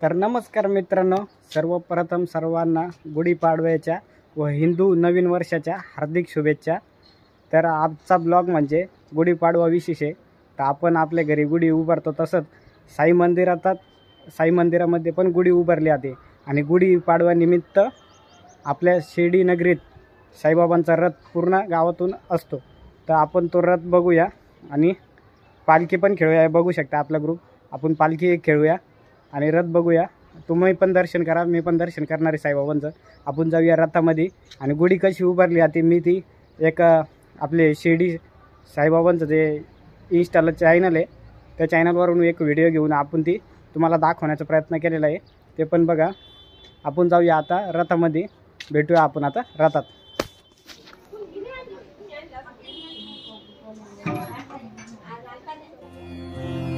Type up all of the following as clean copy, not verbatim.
तर नमस्कार मित्रांनो, सर्वप्रथम सर्वांना गुढीपाडव्याच्या व हिंदू नवीन वर्षाच्या हार्दिक शुभेच्छा। तर आजचा ब्लॉग म्हणजे गुढीपाडवा विशेष आहे। तर आपण आपल्या घरी गुढी उभारतो तसंच साई मंदिरामध्ये पण गुढी उभारली जाते आणि गुढीपाडव्यानिमित्त आपल्या शिर्डी नगरीत साईबाबांचा रथ पूर्ण गावातून असतो। तर आपण तो रथ बघूया आणि पालखी पण खेळूया। बघू शकता आपला ग्रुप, आपण पालखी खेळूया आणि रथ बघूया। तुम्ही पण दर्शन करा, मी पण दर्शन करणार आहे साईबाबांचं। आपण जाऊया रथामध्ये आणि गुढी कशी उभारली जाते मी ती एक आपले शिर्डी साईबाबांचं जे इंस्टाला चॅनल आहे त्या चॅनलवरून एक व्हिडिओ घेऊन आपण ती तुम्हाला दाखवण्याचा प्रयत्न केलेला आहे, ते पण बघा। आपण जाऊया आता रथामध्ये, भेटूया आपण आता रथात।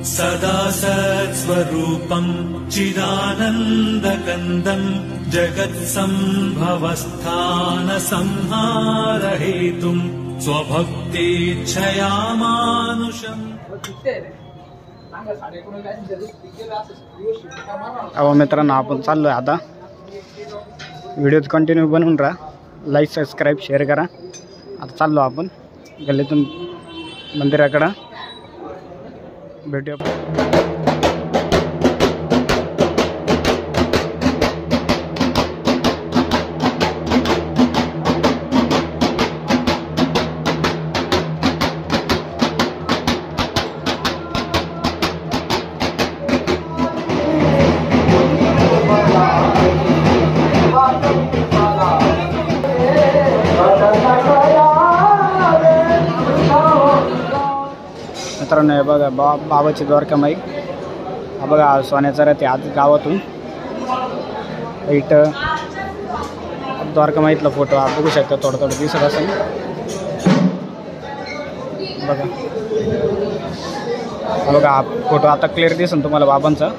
सदा सत्स्वरूपं चिदानन्दकन्दं जगत्सम्भवस्थानसंहारहेतुं स्वभक्तेच्छया मानुषम्। अहो मित्रांनो, आपण चाललोय आता। व्हिडिओ कंटिन्यू बनवून राहा, लाईक सबस्क्राईब शेअर करा। आता चाललो आपण गल्लीतून मंदिराकडं, भेटूया। मित्रांनो हे बघा, बाबाची द्वारकामाई। हा बघा, सोन्याचा रथ आज गावातून इथं द्वारकामाईतला फोटो आप बघू शकता, थोडं थोडं दिसत असेल बघा। हा बघा, हा फोटो आता क्लिअर दिसेल तुम्हाला बाबांचा।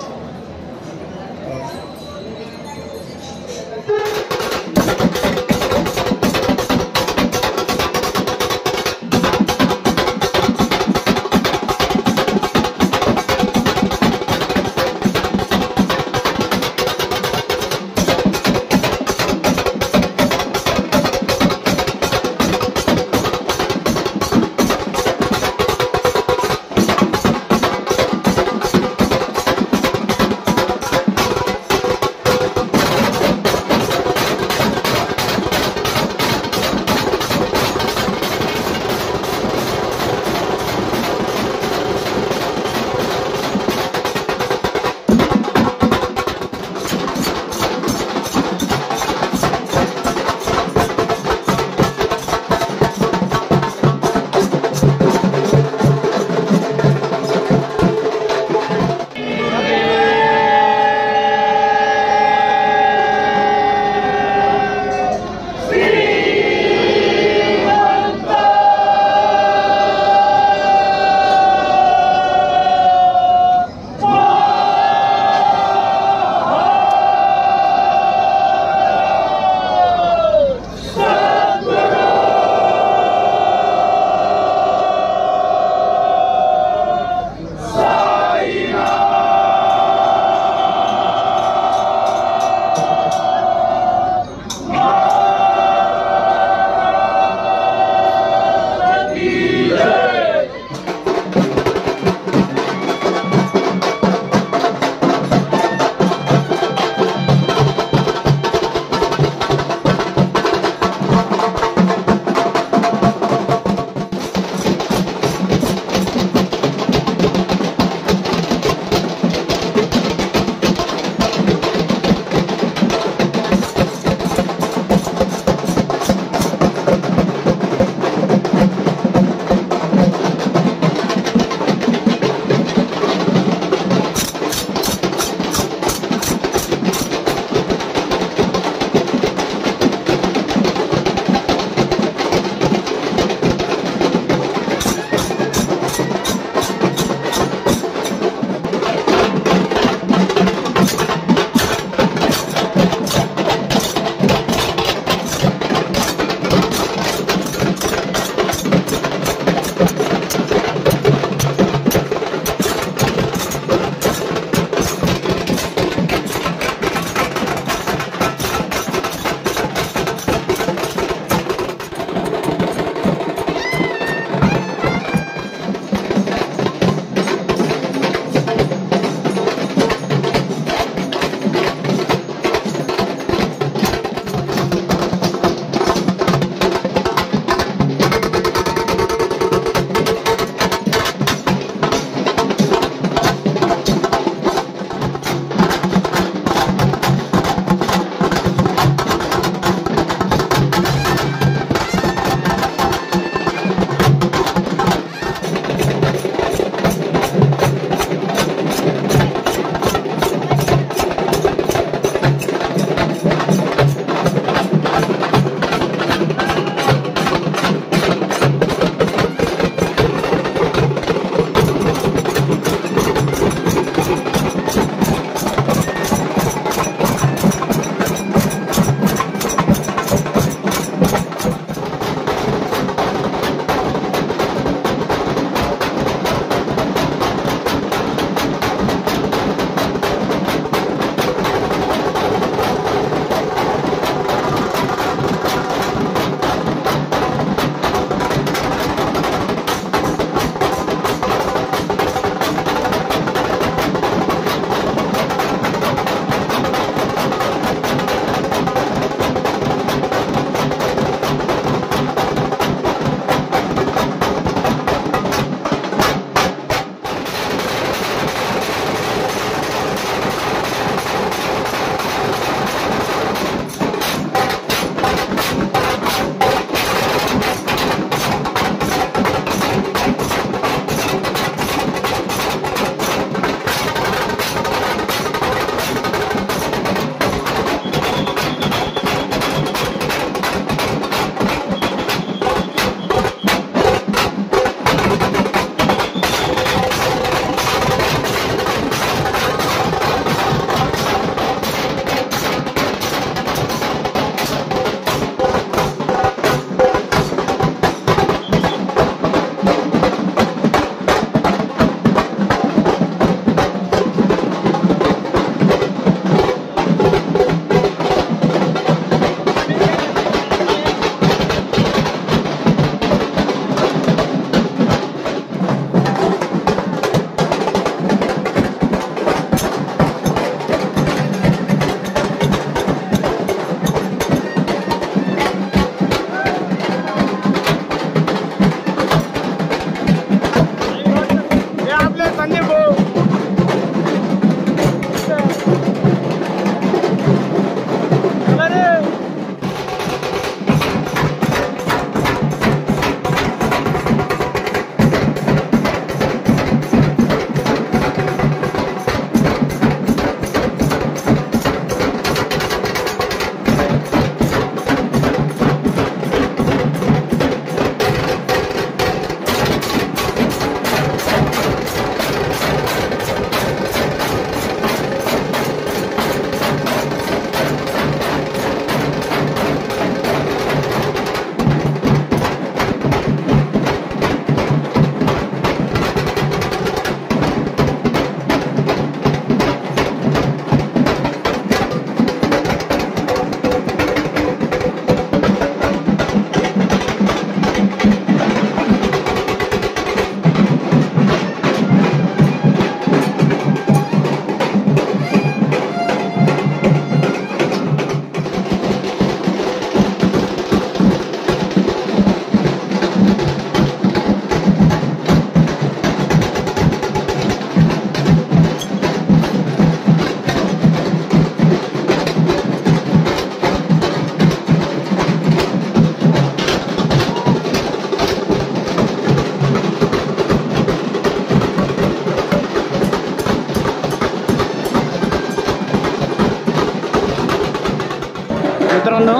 मित्रांनो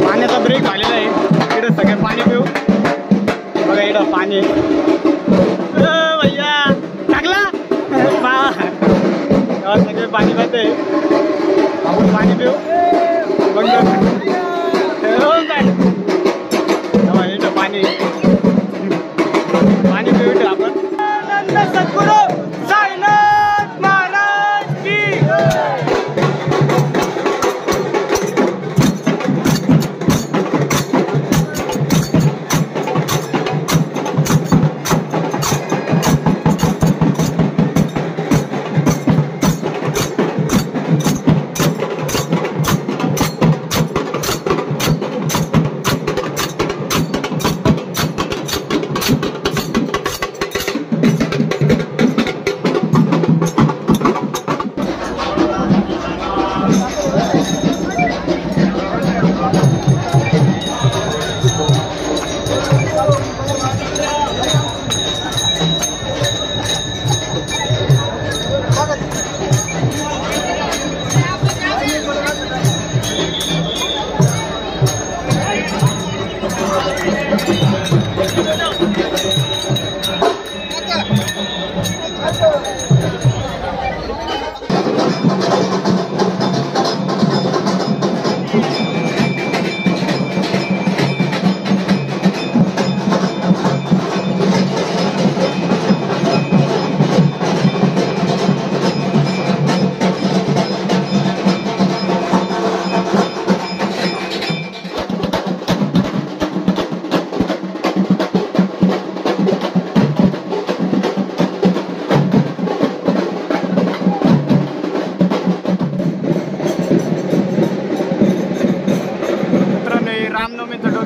पाण्याचा ब्रेक झालेला आहे. इकडे सगळे पाणी पिऊ. बघा इकडं पाणी भैया टाकला सगळे पाणी जाते. आपण पाणी पिऊ. इथं पाणी पाणी पिऊ इथं आपण. सद्गुरू साईनाथ महाराज की.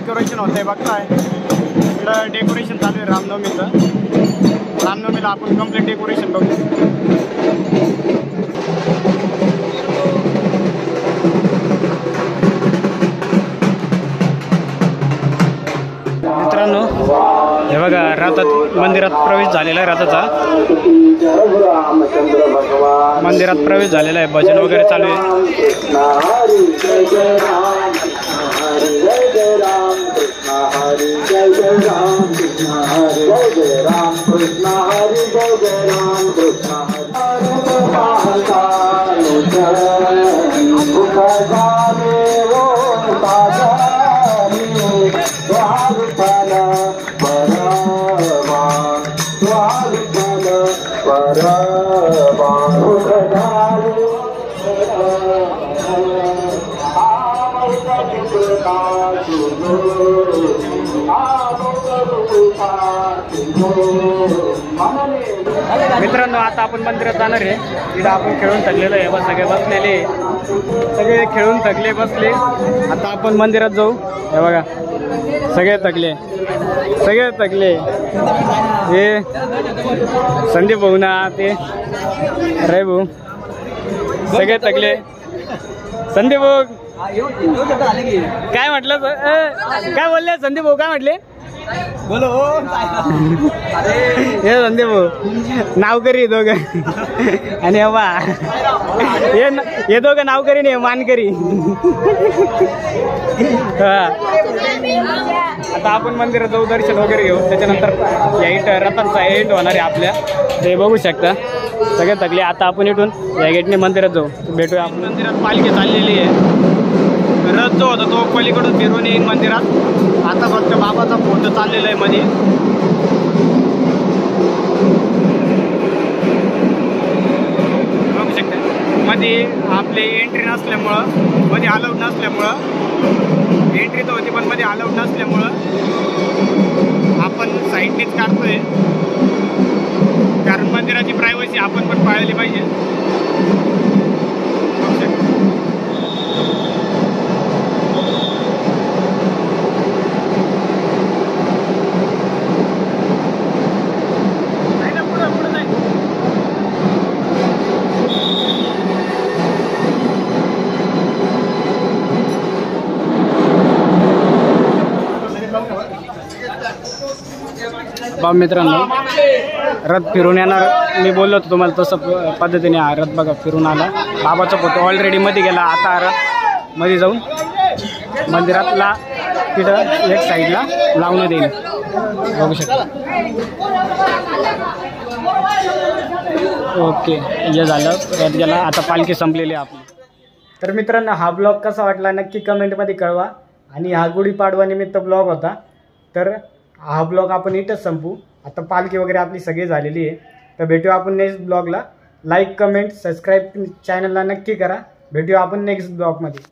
डेकोरेशन होतंय बघताय. इकडं डेकोरेशन चालू आहे रामनवमीचं. रामनवमीला आपण कम्प्लीट डेकोरेशन बघू. मित्रांनो हे बघा रथात मंदिरात प्रवेश झालेला आहे. रथाचा मंदिरात प्रवेश झालेला आहे. भजन वगैरे चालू आहे. मित्रांनो आता आपण मंदिरात जाणार आहे. तिथं आपण खेळून थकलेलो आहे. बस सगळे बसलेले, सगळे खेळून थकले बसले. आता आपण मंदिरात जाऊ. हे बघा सगळे थकले, सगळे थकले. हे संदीप भाऊ ना ते रे भाऊ सगळे थकले. संदीप भाऊ काय म्हटलं, काय बोलले संदीप भाऊ, काय म्हटले बोलो. हे संदीप भाऊ नावकरी दोघं आणि बा हे दोघं नावकरी नाही मानकरी. आता आपण मंदिरात जाऊ, दर्शन वगैरे घेऊ. त्याच्यानंतर या रथांचा एंड होणार आहे आपल्या, ते बघू शकता. सगळे थकले. आता आपण इथून या गेटने मंदिरात जाऊ. भेटूया आपण. मंदिरात पालखी चाललेली आहे. रथ जो होता तो पलीकडून फिरून येईन मंदिरात. आता फक्त बाबाचा फोटो चाललेला आहे मध्ये. बघू शकता मध्ये आपले एंट्री नसल्यामुळं, मध्ये अलाउड नसल्यामुळं, एंट्री तर होती पण मध्ये अलाउड नसल्यामुळं आपण साईडनीच काढतोय. कारण मंदिराची प्रायव्हसी आपण पण पाळली पाहिजे. बघू शकता बा. मित्रांनो रथ फिरून येणार, मी बोललो तुम्हाला तसं पद्धतीने हा रथ बघा फिरून आला. बाबाचा फोटो ऑलरेडी मध्ये गेला. आता मध्ये जाऊन मंदिरातला तिथं एक साईडला लावून देईल, बघू शकता. ओके, हे झालं तर गेला. आता पालखी संपलेली आहे आपली. तर मित्रांनो, हा ब्लॉग कसा वाटला नक्की कमेंटमध्ये कळवा. आणि हा गुढीपाडवा निमित्त ब्लॉग होता. तर हा ब्लॉग आपण इथंच संपू. आता पालखी वगैरे आपली सगळी झालेली आहे. तर भेटूया आपण नेक्स्ट ब्लॉगला. लाईक, कमेंट, सबस्क्राईब चॅनलला नक्की करा. भेटूया आपण नेक्स्ट ब्लॉगमध्ये.